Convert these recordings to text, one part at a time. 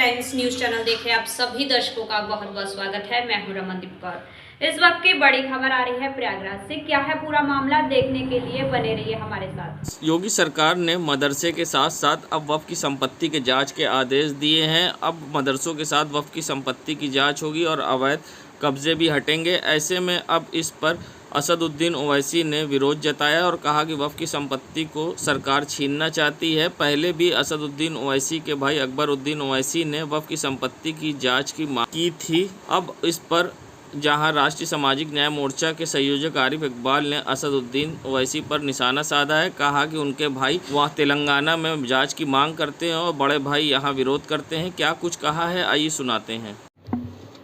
Friends, news channel देख रहे आप सभी दर्शकों का बहुत बहुत स्वागत है। मैं हूं रमनदीप कौर। इस वक्त की बड़ी खबर आ रही है प्रयागराज से। क्या है पूरा मामला, देखने के लिए बने रहिए हमारे साथ। योगी सरकार ने मदरसे के साथ साथ अब वक्फ की संपत्ति के जांच के आदेश दिए हैं। अब मदरसों के साथ वक्फ की संपत्ति की जांच होगी और अवैध कब्जे भी हटेंगे। ऐसे में अब इस पर असदुद्दीन ओवैसी ने विरोध जताया और कहा कि वक्फ की संपत्ति को सरकार छीनना चाहती है। पहले भी असदुद्दीन ओवैसी के भाई अकबरुद्दीन ओवैसी ने वक्फ की संपत्ति की जांच की मांग की थी। अब इस पर जहां राष्ट्रीय सामाजिक न्याय मोर्चा के संयोजक आरिफ इकबाल ने असदुद्दीन ओवैसी पर निशाना साधा है। कहा कि उनके भाई वहाँ तेलंगाना में जांच की मांग करते हैं और बड़े भाई यहाँ विरोध करते हैं। क्या कुछ कहा है, आइए सुनाते हैं।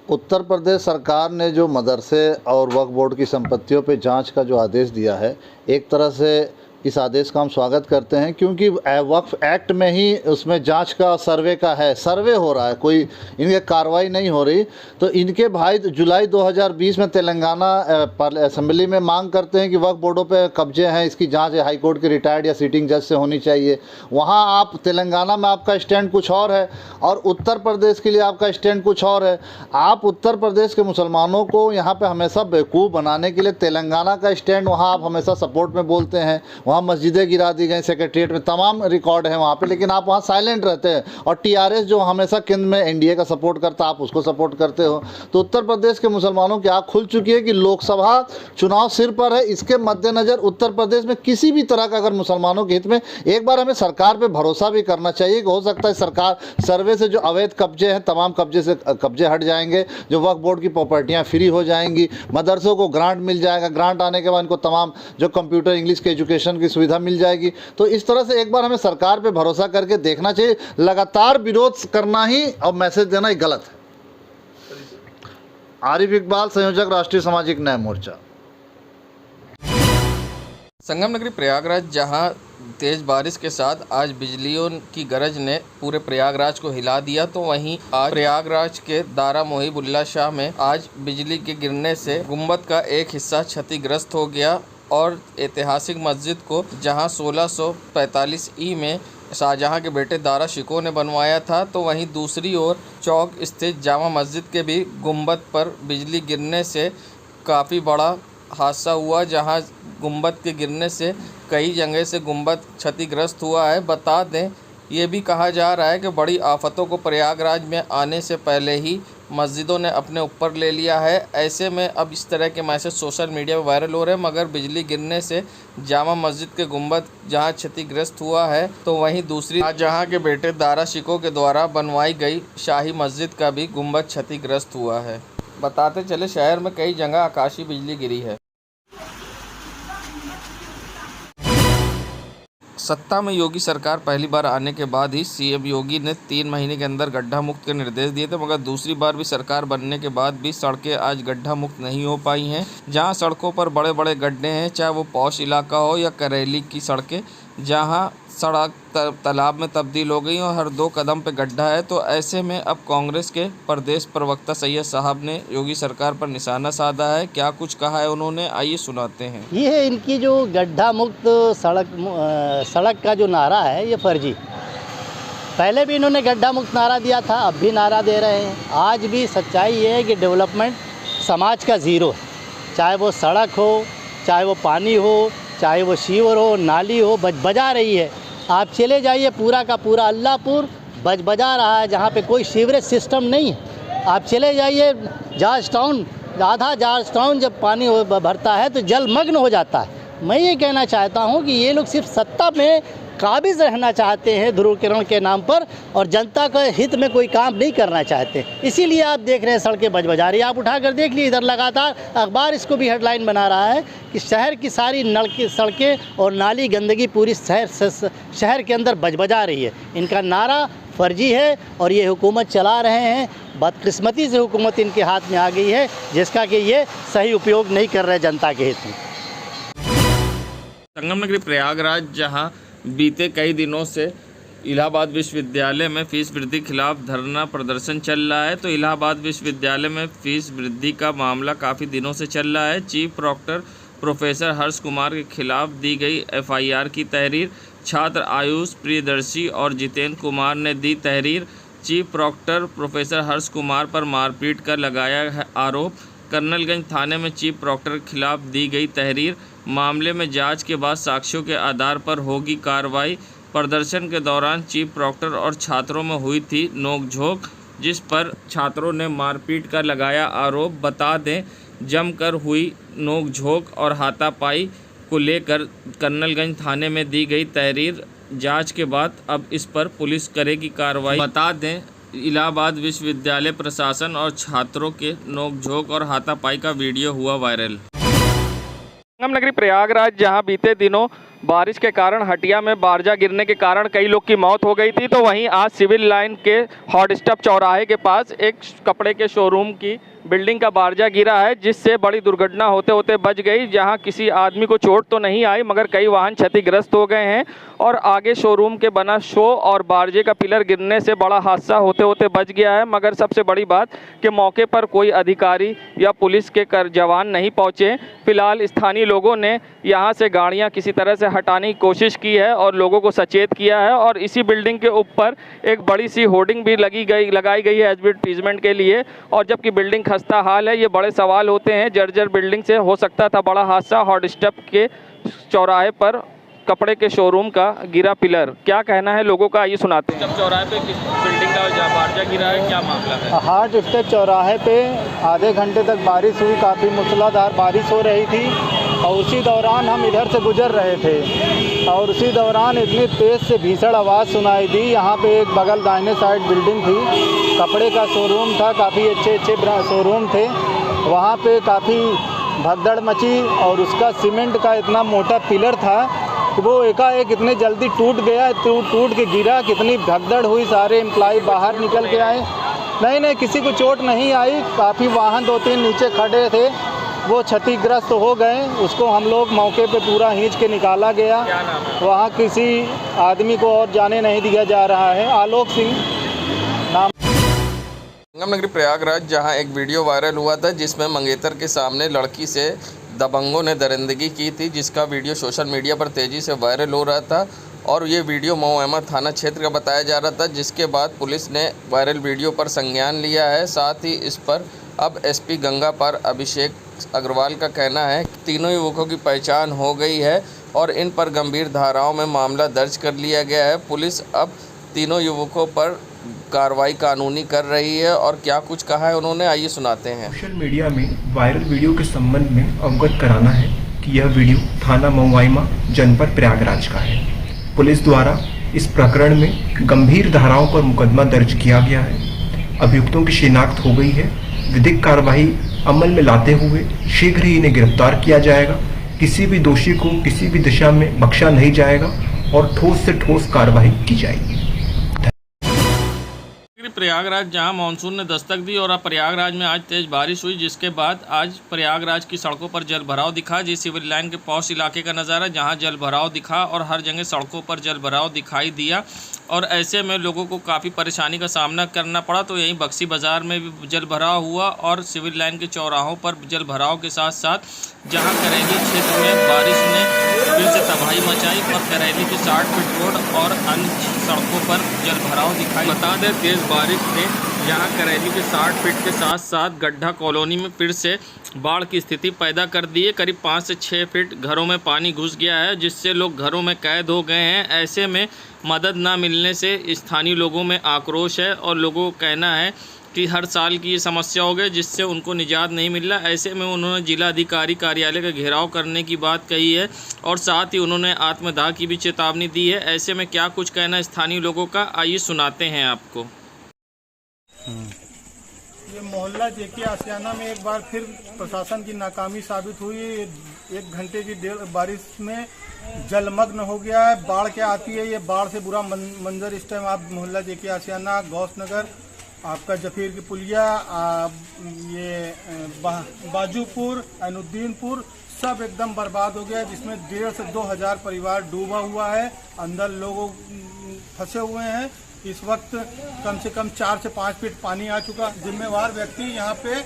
उत्तर प्रदेश सरकार ने जो मदरसे और वक्फ बोर्ड की संपत्तियों पे जांच का जो आदेश दिया है, एक तरह से इस आदेश का हम स्वागत करते हैं, क्योंकि वक्फ एक्ट में ही उसमें जांच का सर्वे का है, सर्वे हो रहा है, कोई इनके कार्रवाई नहीं हो रही। तो इनके भाई जुलाई 2020 में तेलंगाना असेंबली में मांग करते हैं कि वक्फ बोर्डों पे कब्जे हैं, इसकी जांच हाई कोर्ट के रिटायर्ड या सिटिंग जज से होनी चाहिए। वहाँ आप तेलंगाना में आपका स्टैंड कुछ और है और उत्तर प्रदेश के लिए आपका स्टैंड कुछ और है। आप उत्तर प्रदेश के मुसलमानों को यहाँ पर हमेशा बेवकूफ़ बनाने के लिए तेलंगाना का स्टैंड वहाँ आप हमेशा सपोर्ट में बोलते हैं। वहाँ मस्जिदें गिरा दी गई, सेक्रेटरीट में तमाम रिकॉर्ड है वहाँ पे, लेकिन आप वहाँ साइलेंट रहते हैं। और टीआरएस जो हमेशा केंद्र में एनडीए का सपोर्ट करता, आप उसको सपोर्ट करते हो। तो उत्तर प्रदेश के मुसलमानों की आँख खुल चुकी है कि लोकसभा चुनाव सिर पर है। इसके मद्देनज़र उत्तर प्रदेश में किसी भी तरह का अगर मुसलमानों के हित में, एक बार हमें सरकार पर भरोसा भी करना चाहिए कि हो सकता है सरकार सर्वे से जो अवैध कब्जे हैं, तमाम कब्जे हट जाएंगे, जो वक्फ बोर्ड की प्रॉपर्टियाँ फ्री हो जाएंगी, मदरसों को ग्रांट मिल जाएगा, ग्रांट आने के बाद इनको तमाम जो कंप्यूटर इंग्लिश के एजुकेशन की सुविधा मिल जाएगी। तो इस तरह से एक बार हमें सरकार पे भरोसा करके देखना चाहिए। लगातार विरोध करना ही और मैसेज देना ही गलत है। आरिफ इकबाल, संयोजक, राष्ट्रीय सामाजिक न्याय मोर्चा। संगम नगरी प्रयागराज, जहां तेज बारिश के साथ आज बिजलियों की गरज ने पूरे प्रयागराज को हिला दिया, तो वहीं आज प्रयागराज के दारा मोहिबुल्ला शाह में आज बिजली के गिरने से गुंबद का एक हिस्सा क्षतिग्रस्त हो गया और ऐतिहासिक मस्जिद को, जहां 1645 ई में शाहजहां के बेटे दारा शिकोह ने बनवाया था, तो वहीं दूसरी ओर चौक स्थित जामा मस्जिद के भी गुंबद पर बिजली गिरने से काफ़ी बड़ा हादसा हुआ, जहां गुंबद के गिरने से कई जगह से गुंबद क्षतिग्रस्त हुआ है। बता दें, ये भी कहा जा रहा है कि बड़ी आफतों को प्रयागराज में आने से पहले ही मस्जिदों ने अपने ऊपर ले लिया है। ऐसे में अब इस तरह के मैसेज सोशल मीडिया पर वायरल हो रहे हैं, मगर बिजली गिरने से जामा मस्जिद के गुंबद जहां क्षतिग्रस्त हुआ है, तो वहीं दूसरी शाहजहां के बेटे दारा शिकोह के द्वारा बनवाई गई शाही मस्जिद का भी गुंबद क्षतिग्रस्त हुआ है। बताते चले, शहर में कई जगह आकाशीय बिजली गिरी है। सत्ता में योगी सरकार पहली बार आने के बाद ही सीएम योगी ने 3 महीने के अंदर गड्ढा मुक्त के निर्देश दिए थे, मगर दूसरी बार भी सरकार बनने के बाद भी सड़कें आज गड्ढा मुक्त नहीं हो पाई हैं। जहां सड़कों पर बड़े बड़े गड्ढे हैं, चाहे वो पॉश इलाका हो या करेली की सड़कें, जहां सड़क तालाब में तब्दील हो गई और हर 2 कदम पे गड्ढा है। तो ऐसे में अब कांग्रेस के प्रदेश प्रवक्ता सैयद साहब ने योगी सरकार पर निशाना साधा है। क्या कुछ कहा है उन्होंने, आइए सुनाते हैं। ये है इनकी जो गड्ढा मुक्त सड़क का जो नारा है, ये फर्जी। पहले भी इन्होंने गड्ढा मुक्त नारा दिया था, अब भी नारा दे रहे हैं। आज भी सच्चाई ये है कि डेवलपमेंट समाज का ज़ीरो है, चाहे वो सड़क हो, चाहे वो पानी हो, चाहे वो सीवर हो, नाली हो, बजा रही है। आप चले जाइए, पूरा का पूरा अल्लाहपुर बजा रहा है, जहाँ पे कोई सीवरेज सिस्टम नहीं है। आप चले जाइए जॉर्ज टाउन, आधा जॉर्ज टाउन जब पानी भरता है तो जलमग्न हो जाता है। मैं ये कहना चाहता हूँ कि ये लोग सिर्फ सत्ता में काबिज रहना चाहते हैं ध्रुवीकरण के नाम पर, और जनता के हित में कोई काम नहीं करना चाहते। इसीलिए आप देख रहे हैं सड़कें बजा रही है। आप उठाकर देख लीजिए, इधर लगातार अखबार इसको भी हेडलाइन बना रहा है कि शहर की सारी नलकी सड़कें और नाली गंदगी पूरी शहर के अंदर बजा रही है। इनका नारा फर्जी है और ये हुकूमत चला रहे हैं। बदकिस्मती से हुकूमत इनके हाथ में आ गई है, जिसका कि ये सही उपयोग नहीं कर रहे जनता के हित में। संगम नगरी प्रयागराज, जहां बीते कई दिनों से इलाहाबाद विश्वविद्यालय में फीस वृद्धि खिलाफ धरना प्रदर्शन चल रहा है, तो इलाहाबाद विश्वविद्यालय में फीस वृद्धि का मामला काफ़ी दिनों से चल रहा है। Chief proctor professor Harsh Kumar के खिलाफ दी गई एफआईआर की तहरीर, छात्र आयुष प्रियदर्शी और जितेंद्र कुमार ने दी तहरीर। Chief proctor professor Harsh Kumar पर मारपीट का लगाया है आरोप। कर्नलगंज थाने में चीफ प्रॉक्टर के खिलाफ दी गई तहरीर। मामले में जांच के बाद साक्ष्यों के आधार पर होगी कार्रवाई। प्रदर्शन के दौरान चीफ प्रॉक्टर और छात्रों में हुई थी नोकझोंक, जिस पर छात्रों ने मारपीट का लगाया आरोप। बता दें, जमकर हुई नोकझोंक और हाथापाई को लेकर कर्नलगंज थाने में दी गई तहरीर। जांच के बाद अब इस पर पुलिस करेगी कार्रवाई। बता दें, इलाहाबाद विश्वविद्यालय प्रशासन और छात्रों के नोकझोंक और हाथापाई का वीडियो हुआ वायरल। संगम नगरी प्रयागराज, जहां बीते दिनों बारिश के कारण हटिया में बारजा गिरने के कारण कई लोग की मौत हो गई थी, तो वहीं आज सिविल लाइन के हॉट स्टॉप चौराहे के पास एक कपड़े के शोरूम की बिल्डिंग का बारजा गिरा है, जिससे बड़ी दुर्घटना होते होते बच गई। जहां किसी आदमी को चोट तो नहीं आई, मगर कई वाहन क्षतिग्रस्त हो गए हैं और आगे शोरूम के बना शो और बारजे का पिलर गिरने से बड़ा हादसा होते होते बच गया है। मगर सबसे बड़ी बात कि मौके पर कोई अधिकारी या पुलिस के जवान नहीं पहुंचे। फिलहाल स्थानीय लोगों ने यहां से गाड़ियां किसी तरह से हटाने की कोशिश की है और लोगों को सचेत किया है। और इसी बिल्डिंग के ऊपर एक बड़ी सी होर्डिंग भी लगाई गई है एडवर्टीजमेंट के लिए। और जबकि बिल्डिंग खस्ता हाल है, ये बड़े सवाल होते हैं। जर्जर बिल्डिंग से हो सकता था बड़ा हादसा। हॉट स्टॉप के चौराहे पर कपड़े के शोरूम का गिरा पिलर, क्या कहना है लोगों का, ये सुनाते हैं। जब चौराहे पे किस बिल्डिंग का बारजा गिरा है, क्या मामला है? हॉट स्टॉप चौराहे पे आधे घंटे तक बारिश हुई, काफ़ी मूसलाधार बारिश हो रही थी और उसी दौरान हम इधर से गुजर रहे थे और उसी दौरान इतनी तेज़ से भीषण आवाज़ सुनाई दी। यहाँ पे एक बगल दाहिने साइड बिल्डिंग थी, कपड़े का शोरूम था, काफ़ी अच्छे शोरूम थे। वहाँ पे काफ़ी भगदड़ मची और उसका सीमेंट का इतना मोटा पिलर था कि वो एकाएक इतने जल्दी टूट गया, टूट के गिरा। कितनी भगदड़ हुई, सारे एम्प्लॉय बाहर निकल के आए। नहीं, किसी को चोट नहीं आई। काफ़ी वाहन 2-3 नीचे खड़े थे, वो क्षतिग्रस्त हो गए। उसको हम लोग मौके पे पूरा खींच के निकाला गया। वहाँ किसी आदमी को और जाने नहीं दिया जा रहा है। आलोक सिंह नाम। संगम नगरी प्रयागराज, जहां एक वीडियो वायरल हुआ था जिसमें मंगेतर के सामने लड़की से दबंगों ने दरिंदगी की थी, जिसका वीडियो सोशल मीडिया पर तेज़ी से वायरल हो रहा था और ये वीडियो मऊ अहमद थाना क्षेत्र का बताया जा रहा था, जिसके बाद पुलिस ने वायरल वीडियो पर संज्ञान लिया है। साथ ही इस पर अब एसपी गंगापार अभिषेक अग्रवाल का कहना है कि तीनों युवकों की पहचान हो गई है और इन पर गंभीर धाराओं में मामला दर्ज कर लिया गया है। पुलिस अब तीनों युवकों पर कार्रवाई कानूनी कर रही है और क्या कुछ कहा है उन्होंने, आइए सुनाते हैं। सोशल मीडिया में वायरल वीडियो के संबंध में अवगत कराना है कि यह वीडियो थाना मऊआइमा जनपद प्रयागराज का है। पुलिस द्वारा इस प्रकरण में गंभीर धाराओं पर मुकदमा दर्ज किया गया है। अभियुक्तों की शिनाख्त हो गई है। विधिक कार्रवाई अमल में लाते हुए शीघ्र ही इन्हें गिरफ्तार किया जाएगा। किसी भी दोषी को किसी भी दिशा में बख्शा नहीं जाएगा और ठोस से ठोस कार्रवाई की जाएगी। प्रयागराज, जहां मानसून ने दस्तक दी और अब प्रयागराज में आज तेज बारिश हुई, जिसके बाद आज प्रयागराज की सड़कों पर जल भराव दिखा। जी सिविल लाइन के पौष इलाके का नज़ारा, जहां जल भराव दिखा और हर जगह सड़कों पर जल भराव दिखाई दिया और ऐसे में लोगों को काफ़ी परेशानी का सामना करना पड़ा। तो यहीं बक्सी बाज़ार में भी जल भराव हुआ और सिविल लाइन के चौराहों पर जल भराव के साथ साथ जहाँ करेली क्षेत्र में बारिश ने फिर से तबाही मचाई और करेली की 60 फीट रोड और अन्य सड़कों पर जल भराव दिखाई। बता दें, तेज़ बारिश ने यहाँ करेली के 60 फीट के साथ साथ गड्ढा कॉलोनी में फिर से बाढ़ की स्थिति पैदा कर दी है। करीब 5 से 6 फीट घरों में पानी घुस गया है, जिससे लोग घरों में कैद हो गए हैं। ऐसे में मदद ना मिलने से स्थानीय लोगों में आक्रोश है और लोगों का कहना है कि हर साल की ये समस्या हो गई, जिससे उनको निजात नहीं मिल रहा। ऐसे में उन्होंने जिला अधिकारी कार्यालय का घेराव करने की बात कही है और साथ ही उन्होंने आत्मदाह की भी चेतावनी दी है। ऐसे में क्या कुछ कहना है स्थानीय लोगों का, आइए सुनाते हैं आपको। ये मोहल्ला जेके आशियाना में एक बार फिर प्रशासन की नाकामी साबित हुई। 1 घंटे की बारिश में जलमग्न हो गया है। बाढ़ क्या आती है, ये बाढ़ से बुरा मंजर इस टाइम आप मोहल्ला जेके आशियाना, गौस नगर, आपका जफीर की पुलिया, ये बाजूपुर, ऐनुद्दीनपुर सब एकदम बर्बाद हो गया, जिसमें 1,500 से 2,000 परिवार डूबा हुआ है। अंदर लोग फंसे हुए हैं। इस वक्त कम से कम 4 से 5 फीट पानी आ चुका। जिम्मेवार व्यक्ति यहाँ पे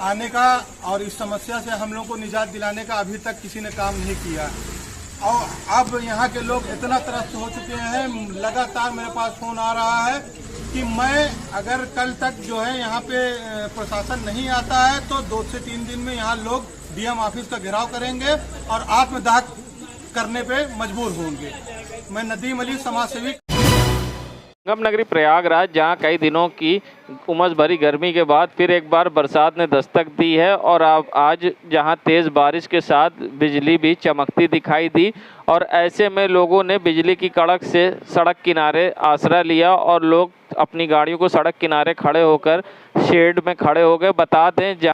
आने का और इस समस्या से हम लोग को निजात दिलाने का अभी तक किसी ने काम नहीं किया और अब यहाँ के लोग इतना त्रस्त हो चुके हैं। लगातार मेरे पास फोन आ रहा है कि मैं अगर कल तक जो है यहाँ पे प्रशासन नहीं आता है तो 2 से 3 दिन में यहाँ लोग डीएम ऑफिस का घेराव करेंगे और आत्मदाह करने पे मजबूर होंगे। मैं नदीम अली, समाज सेवी, संगम नगरी प्रयागराज, जहां कई दिनों की उमस भरी गर्मी के बाद फिर एक बार बरसात ने दस्तक दी है और अब आज जहां तेज़ बारिश के साथ बिजली भी चमकती दिखाई दी और ऐसे में लोगों ने बिजली की कड़क से सड़क किनारे आसरा लिया और लोग अपनी गाड़ियों को सड़क किनारे खड़े होकर शेड में खड़े हो गए। बता दें,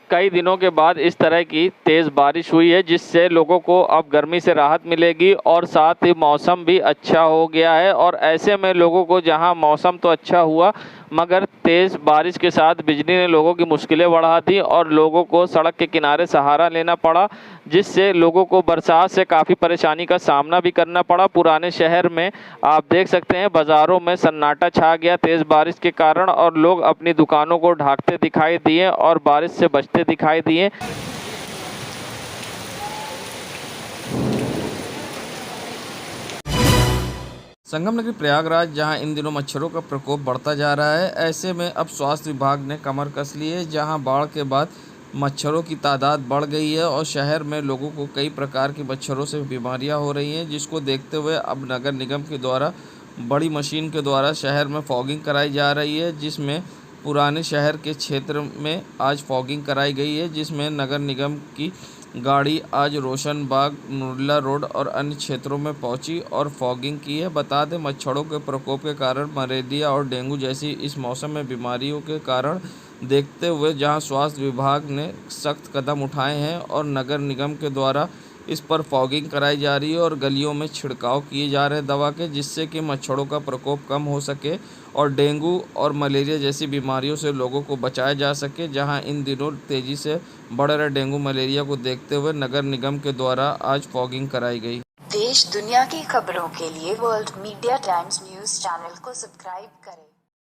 कई दिनों के बाद इस तरह की तेज़ बारिश हुई है जिससे लोगों को अब गर्मी से राहत मिलेगी और साथ ही मौसम भी अच्छा हो गया है। और ऐसे में लोगों को, जहां मौसम तो अच्छा हुआ मगर तेज़ बारिश के साथ बिजली ने लोगों की मुश्किलें बढ़ा दी और लोगों को सड़क के किनारे सहारा लेना पड़ा, जिससे लोगों को बरसात से काफ़ी परेशानी का सामना भी करना पड़ा। पुराने शहर में आप देख सकते हैं, बाज़ारों में सन्नाटा छा गया तेज़ बारिश के कारण और लोग अपनी दुकानों को ढांकते दिखाई दिए और बारिश से बचते दिखाई दिए। संगम नगरी प्रयागराज, जहां इन दिनों मच्छरों का प्रकोप बढ़ता जा रहा है, ऐसे में अब स्वास्थ्य विभाग ने कमर कस ली है। जहां बाढ़ के बाद मच्छरों की तादाद बढ़ गई है और शहर में लोगों को कई प्रकार की मच्छरों से बीमारियां हो रही हैं, जिसको देखते हुए अब नगर निगम के द्वारा बड़ी मशीन के द्वारा शहर में फॉगिंग कराई जा रही है, जिसमें पुराने शहर के क्षेत्र में आज फॉगिंग कराई गई है, जिसमें नगर निगम की गाड़ी आज रोशन बाग, नुरला रोड और अन्य क्षेत्रों में पहुंची और फॉगिंग की है। बता दें, मच्छरों के प्रकोप के कारण मलेरिया और डेंगू जैसी इस मौसम में बीमारियों के कारण देखते हुए जहां स्वास्थ्य विभाग ने सख्त कदम उठाए हैं और नगर निगम के द्वारा इस पर फॉगिंग कराई जा रही है और गलियों में छिड़काव किए जा रहे हैं दवा के, जिससे कि मच्छरों का प्रकोप कम हो सके और डेंगू और मलेरिया जैसी बीमारियों से लोगों को बचाया जा सके। जहां इन दिनों तेज़ी से बढ़ रहे डेंगू मलेरिया को देखते हुए नगर निगम के द्वारा आज फॉगिंग कराई गई। देश दुनिया की खबरों के लिए world media times news channel को सब्सक्राइब करें।